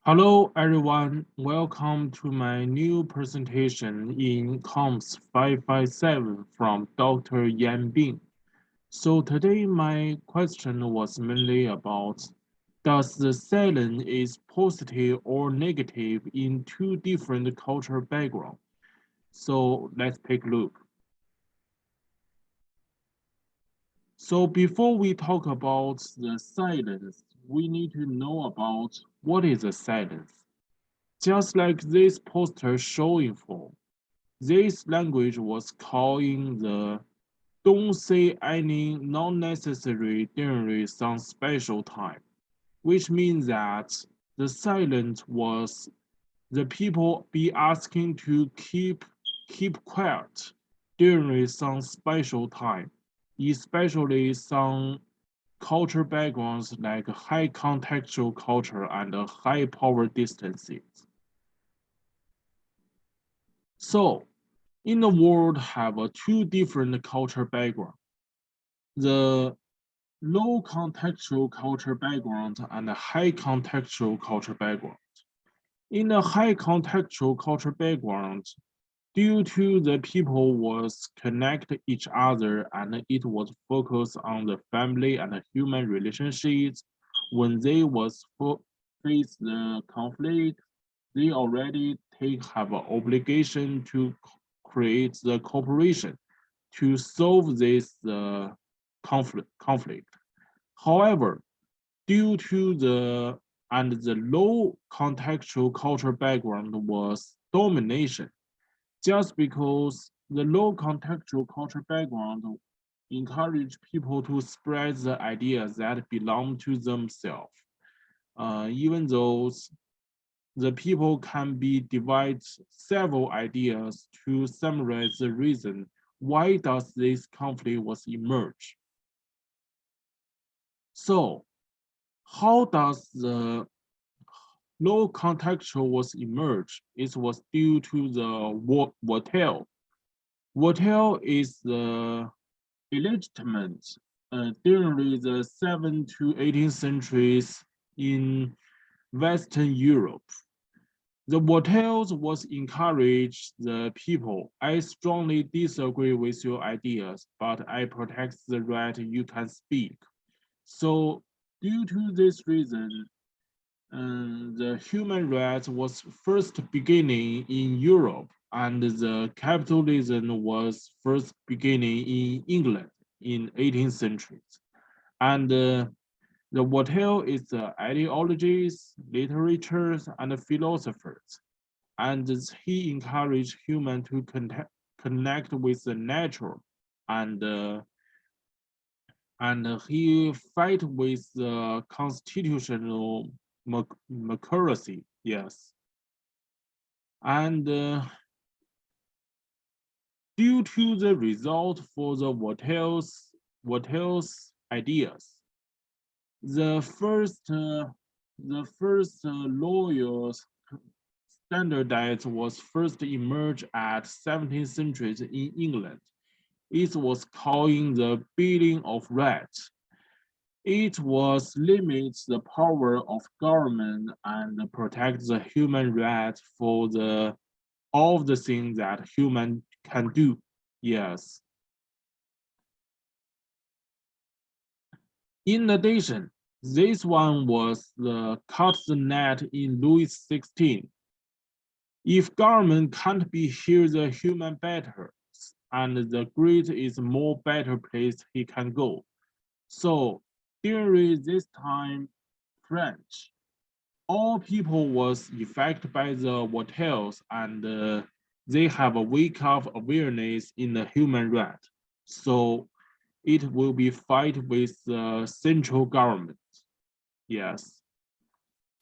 Hello everyone, welcome to my new presentation in COMS 557 from Dr. Yan Bing. So today my question was mainly about does the silence is positive or negative in two different cultural backgrounds? So let's take a look. So before we talk about the silence, we need to know about what is a silence. Just like this poster showing for, this language was calling the don't say any non-necessary during some special time, which means that the silence was the people be asking to keep quiet during some special time, especially some culture backgrounds like high contextual culture and high power distances. So in the world have two different culture background. The low contextual culture background and the high contextual culture background. In the high contextual culture background, due to the people was connect each other and it was focused on the family and the human relationships, when they was face the conflict, they already have an obligation to create the cooperation to solve this conflict. However, due to the low contextual cultural background was domination, just because the low contextual cultural background encourage people to spread the ideas that belong to themselves, even though the people can be divide several ideas to summarize the reason why does this conflict was emerge. So how does the low contextual was emerge? It was due to the Vattel. Vattel is the enlightenment during the 7th to 18th centuries in Western Europe. The Wattels was encourage the people. I strongly disagree with your ideas, but I protect the right you can speak. So due to this reason, the human rights was first beginning in Europe and the capitalism was first beginning in England in 18th centuries. And the Wattel is the ideologies, literatures, and philosophers. And he encouraged humans to connect with the nature and he fight with the constitutional democracy. Yes, and due to the result for the Vattel's ideas, the first lawyers standardized was first emerged at 17th century in England. It was called the Bill of Rights. It was limits the power of government and protect the human rights for the all of the things that human can do. Yes. In addition, this one was the cut the net in Louis XVI. If government can't be hear the human better, and the great is more better place he can go. So during this time, French, all people was affected by the hotels and they have a wake up awareness in the human right. So it will be fight with the central government. Yes.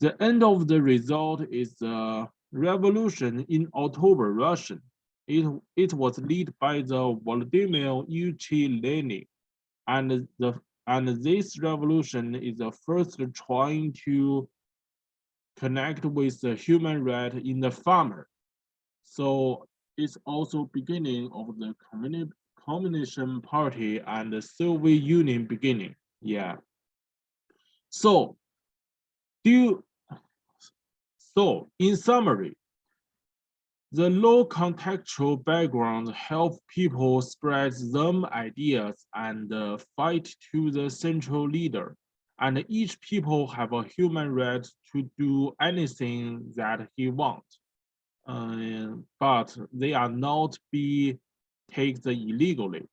The end of the result is the revolution in October Russian. It was led by the Vladimir Ilyich Lenin, and this revolution is the first trying to connect with the human right in the farmer. So it's also beginning of the Communist Party and the Soviet Union beginning. Yeah. So do So, in summary, the low contextual background help people spread them ideas and fight to the central leader. And each people have a human right to do anything that he wants. But they are not be take the illegally.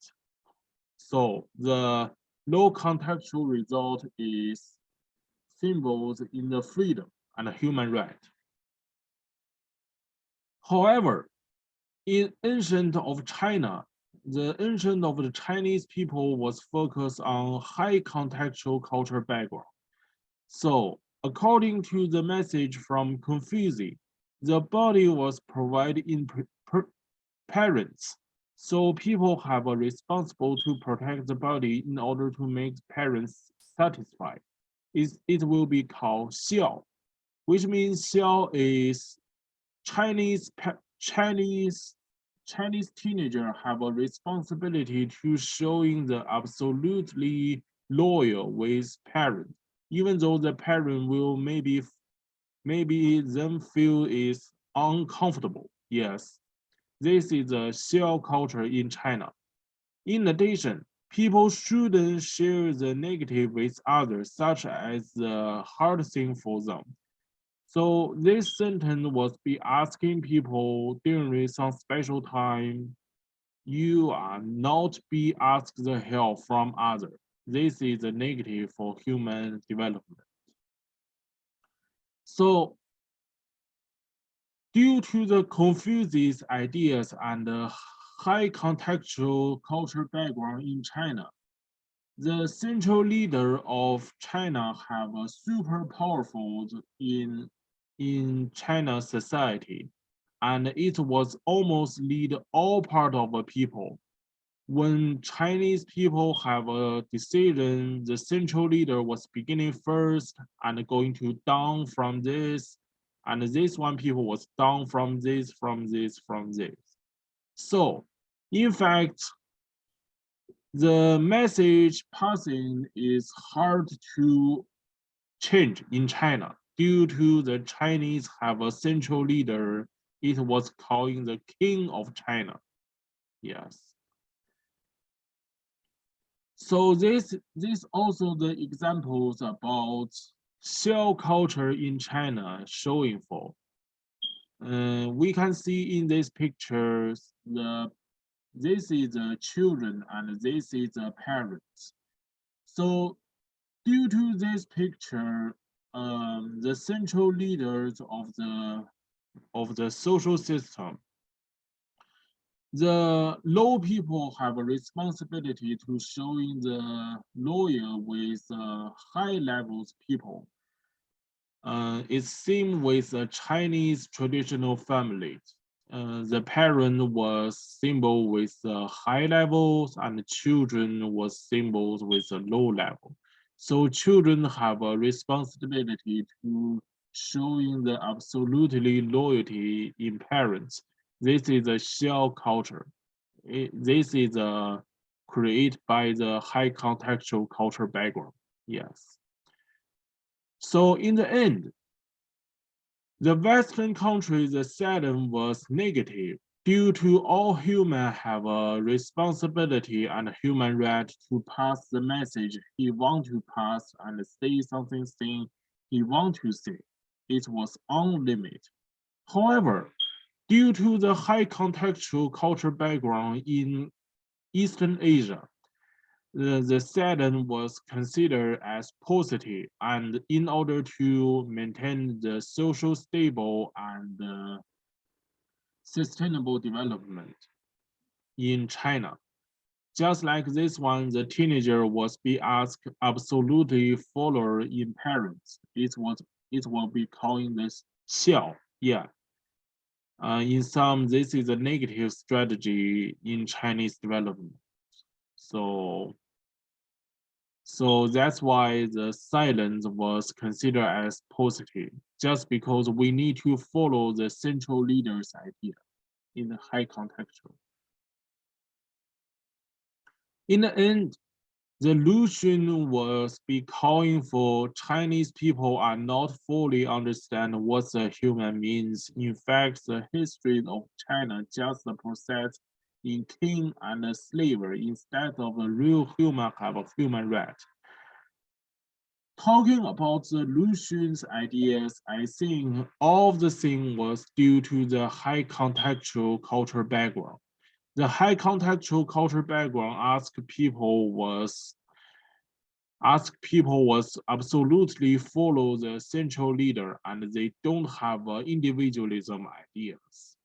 So the low contextual result is symbols in the freedom and human right. However, in ancient of China, the ancient of the Chinese people was focused on high contextual culture background. So according to the message from Confucius, the body was provided in parents. So people have a responsible to protect the body in order to make parents satisfied. It will be called xiao, which means xiao is Chinese teenager have a responsibility to showing the absolutely loyal with parent, even though the parent will maybe them feel is uncomfortable. Yes, this is the xiao culture in China. In addition, people shouldn't share the negative with others, such as the hard thing for them. So this sentence was be asking people during some special time, you are not be asked the help from others. This is a negative for human development. So due to the Confucius ideas and the high contextual cultural background in China, the central leader of China have a super powerful in China's society, and it was almost lead all part of the people. When Chinese people have a decision, the central leader was beginning first and going to down from this, and this one people was down from this, from this, from this. So, in fact, the message passing is hard to change in China due to the Chinese have a central leader. It was calling the King of China. Yes. So this also the examples about cell culture in China showing for. We can see in these pictures this is the children and this is the parents. So due to this picture, the central leaders of the social system, the low people have a responsibility to showing the loyal with high levels people. It's same with the Chinese traditional families. The parent was symbol with high levels and the children was symbols with a low level. So children have a responsibility to showing the absolutely loyalty in parents. This is a shell culture. This is created by the high contextual culture background. Yes. So in the end, the Western countries, the setting was negative due to all humans have a responsibility and a human right to pass the message he want to pass and say something he want to say. It was unlimited. However, due to the high contextual culture background in Eastern Asia, the Saturn was considered as positive, and in order to maintain the social stable and sustainable development in China. Just like this one, the teenager was be asked absolutely follow in parents. It will be calling this xiao. Yeah. In some, this is a negative strategy in Chinese development. So that's why the silence was considered as positive, just because we need to follow the central leader's idea in the high contextual. In the end, The Lucian was because for Chinese people are not fully understand what the human means. In fact, the history of China just the process in king and slavery instead of a real human have a human right. Talking about the Lucian's ideas, I think all of the thing was due to the high contextual cultural background. The high contextual cultural background ask people was absolutely follow the central leader and they don't have individualism ideas.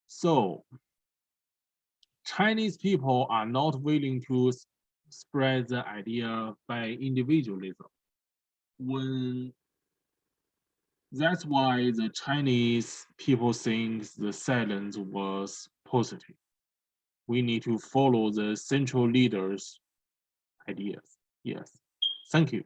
So Chinese people are not willing to spread the idea by individualism. When That's why the Chinese people think the silence was positive. We need to follow the central leader's ideas. Yes. Thank you.